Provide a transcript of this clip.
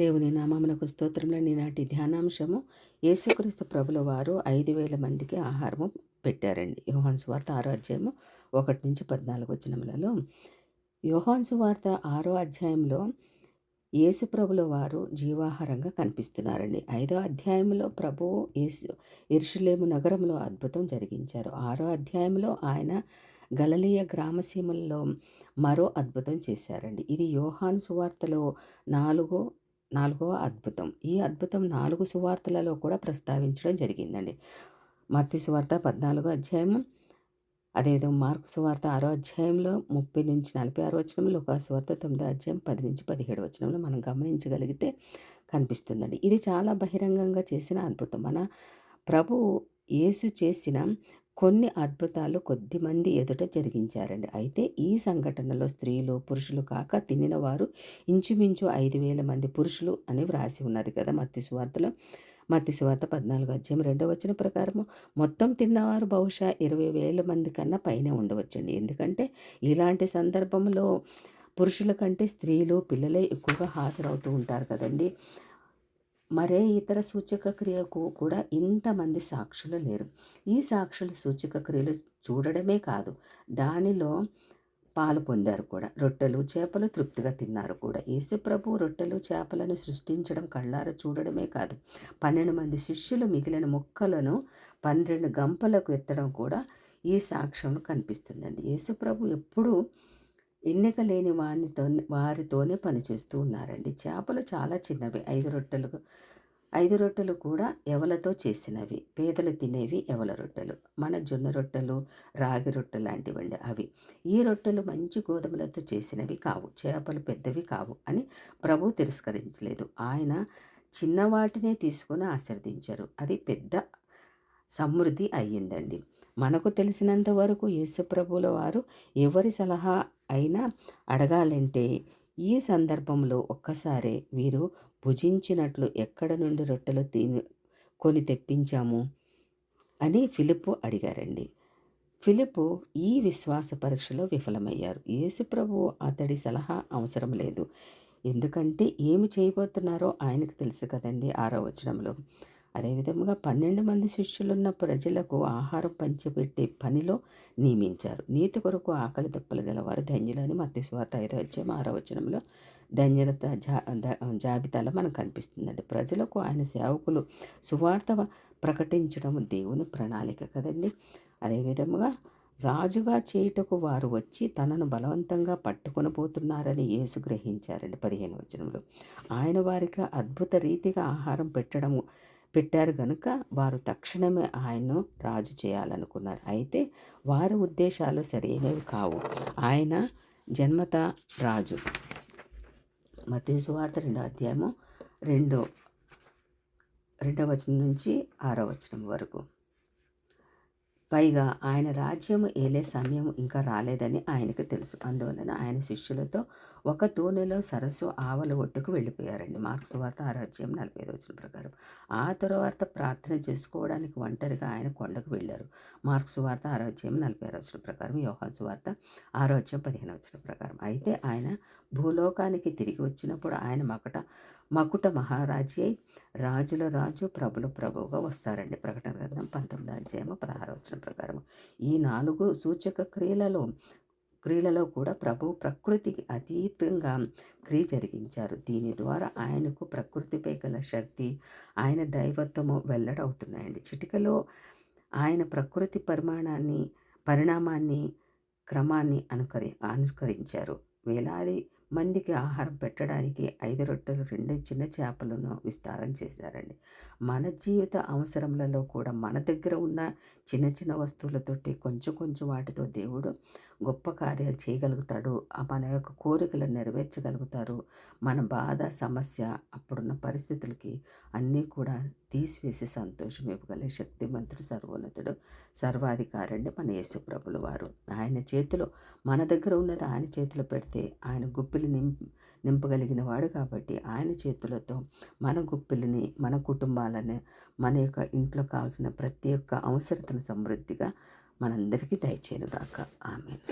దేవుని నామమునకు స్తోత్రములు. నాటి ధ్యానాంశము యేసుక్రీస్తు ప్రభుల వారు 5,000 మందికి ఆహారము పెట్టారండి. యోహాను సువార్త 6వ అధ్యాయము 1-14 వచనములలో. యోహాను సువార్త 6వ అధ్యాయంలో యేసు ప్రభుల వారు జీవాహారంగా కనిపిస్తున్నారండి. 5వ అధ్యాయంలో ప్రభువు యెరూషలేము నగరంలో అద్భుతం జరిగించారు. 6వ అధ్యాయంలో ఆయన గలిలయ గ్రామసీమల్లో మరో అద్భుతం చేశారండి. ఇది యోహాను సువార్తలో నాలుగవ అద్భుతం. ఈ అద్భుతం 4 సువార్తలలో కూడా ప్రస్తావించడం జరిగిందండి. మత్తయి సువార్త 14వ అధ్యాయము, అదేవిధంగా మార్కు సువార్త 6వ అధ్యాయంలో 30-46 వచనంలో, లూకా సువార్త 9వ అధ్యాయం 10-17 వచనంలో మనం గమనించగలిగితే కనిపిస్తుందండి. ఇది చాలా బహిరంగంగా చేసిన అద్భుతం. మన ప్రభువు యేసు చేసిన కొన్ని అద్భుతాలు కొద్దిమంది ఎదుట జరిగించారండి. అయితే ఈ సంఘటనలో స్త్రీలు, పురుషులు కాక తినిన వారు ఇంచుమించు 5,000 మంది పురుషులు అని వ్రాసి ఉన్నది కదా మత్తయి సువార్తలో. మత్తయి సువార్త 14వ అధ్యాయం 2వ వచనం ప్రకారము మొత్తం తిన్నవారు బహుశా 20,000 మంది కన్నా పైనే ఉండవచ్చండి. ఎందుకంటే ఇలాంటి సందర్భంలో పురుషుల కంటే స్త్రీలు, పిల్లలే ఎక్కువగా హాజరవుతూ ఉంటారు కదండి. మరే ఇతర సూచక క్రియకు కూడా ఇంతమంది సాక్షులు లేరు. ఈ సాక్షులు సూచక క్రియలు చూడడమే కాదు, దానిలో పాలు పొందారు కూడా. రొట్టెలు, చేపలు తృప్తిగా తిన్నారు కూడా. యేసుప్రభు రొట్టెలు, చేపలను సృష్టించడం కళ్ళారా చూడడమే కాదు, 12 మంది శిష్యులు మిగిలిన ముక్కలను 12 గంపలకు ఎత్తడం కూడా ఈ సాక్ష్యంలో కనిపిస్తుందండి. యేసుప్రభు ఎప్పుడూ ఎన్నిక లేని వారితోనే పనిచేస్తూ ఉన్నారండి. చేపలు చాలా చిన్నవి. 5 రొట్టెలు కూడా ఎవలతో చేసినవి. పేదలు తినేవి ఎవల రొట్టెలు. మన జొన్న రొట్టెలు, రాగి రొట్టెలు లాంటివండి అవి. ఈ రొట్టెలు మంచి గోధుమలతో చేసినవి కావు, చేపలు పెద్దవి కావు అని ప్రభు తిరస్కరించలేదు. ఆయన చిన్నవాటినే తీసుకొని ఆశీర్వదించారు. అది పెద్ద సమృద్ధి అయ్యిందండి. మనకు తెలిసినంత వరకు యేసుప్రభుల వారు ఎవరి సలహా అయినా అడగాలంటే ఈ సందర్భంలో ఒక్కసారే వీరు భుజించినట్లు ఎక్కడ నుండి రొట్టెలు కొని తెప్పించాము అని ఫిలిప్పు అడిగారండి. ఫిలిప్పు ఈ విశ్వాస పరీక్షలో విఫలమయ్యారు. యేసుప్రభు అతడి సలహా అవసరం లేదు. ఎందుకంటే ఏమి చేయబోతున్నారో ఆయనకు తెలుసు కదండి. 6వ వచనంలో అదేవిధంగా 12 మంది శిష్యులున్న ప్రజలకు ఆహారం పంచిపెట్టే పనిలో నియమించారు. నీతి కొరకు ఆకలి దప్పులు గలవారు ధన్యులని మత్తయి సువార్త 5వ అధ్యాయం 6వ వచనంలో ధన్యత జాబితాలో మనకు కనిపిస్తుందండి. ప్రజలకు ఆయన సేవకులు సువార్త ప్రకటించడం దేవుని ప్రణాళిక కదండి. అదేవిధంగా రాజుగా చేయుటకు వారు వచ్చి తనను బలవంతంగా పట్టుకొని పోతున్నారని యేసు గ్రహించారండి. 15వ వచనంలో ఆయన వారికి అద్భుత రీతిగా ఆహారం పెట్టారు గనుక వారు తక్షణమే ఆయన్ను రాజు చేయాలనుకున్నారు. అయితే వారి ఉద్దేశాలు సరైనవి కావు. ఆయన జన్మత రాజు. మత్తయి సువార్త 2వ అధ్యాయము 2వ వచనం నుంచి 6వ వచనం వరకు. పైగా ఆయన రాజ్యం ఏలే సమయం ఇంకా రాలేదని ఆయనకు తెలుసు. అందువలన ఆయన శిష్యులతో ఒక తోనెలో సరస్సు ఆవల ఒట్టుకు వెళ్ళిపోయారండి. మార్కు సువార్త 6వ అధ్యాయం 45వ వచనం ప్రకారం. ఆ తరువాత ప్రార్థన చేసుకోవడానికి ఒంటరిగా ఆయన కొండకు వెళ్ళారు. మార్కు సువార్త 6వ అధ్యాయం 46వ వచనం ప్రకారం. యోహాను సువార్త 6వ అధ్యాయం 15వ వచనం ప్రకారం. అయితే ఆయన భూలోకానికి తిరిగి వచ్చినప్పుడు ఆయన మకుట మహారాజి అయి రాజుల రాజు, ప్రభుల ప్రభువుగా వస్తారండి. ప్రకటన గ్రంథం 19వ అధ్యాయము 16వ వచనం ప్రకారం. ఈ 4 సూచక క్రియలలో కూడా ప్రభు ప్రకృతికి అతీతంగా క్రియ జరిగించారు. దీని ద్వారా ఆయనకు ప్రకృతిపై గల శక్తి, ఆయన దైవత్వము వెల్లడవుతున్నాయండి. చిటికలో ఆయన ప్రకృతి పరిణామాన్ని క్రమాన్ని అనుకరించారు. వేలాది మందికి ఆహారం పెట్టడానికి 5 రొట్టెలు 2 చిన్న చేపలను విస్తారం చేశారండి. మన జీవిత అవసరములలో కూడా మన దగ్గర ఉన్న చిన్న చిన్న వస్తువులతోటి కొంచెం వాటితో దేవుడు గొప్ప కార్యాలు చేయగలుగుతాడు. మన యొక్క కోరికలను నెరవేర్చగలుగుతారు. మన బాధ, సమస్య, అప్పుడున్న పరిస్థితులకి అన్నీ కూడా తీసివేసి సంతోషం ఇవ్వగలిగే శక్తిమంతుడు, సర్వోన్నతుడు, సర్వాధికారి అండి మన యేసుప్రభుల వారు. ఆయన చేతిలో మన దగ్గర ఉన్నది ఆయన చేతిలో పెడితే ఆయన గుప్పిలి నింపగలిగిన వాడు కాబట్టి ఆయన చేతులతో మన గుప్పిలిని, మన కుటుంబాలని, మన యొక్క ఇంట్లో కావాల్సిన ప్రతి ఒక్క అవసరతను సమృద్ధిగా మనందరికీ దయచేయునుగాక. ఆమేన్.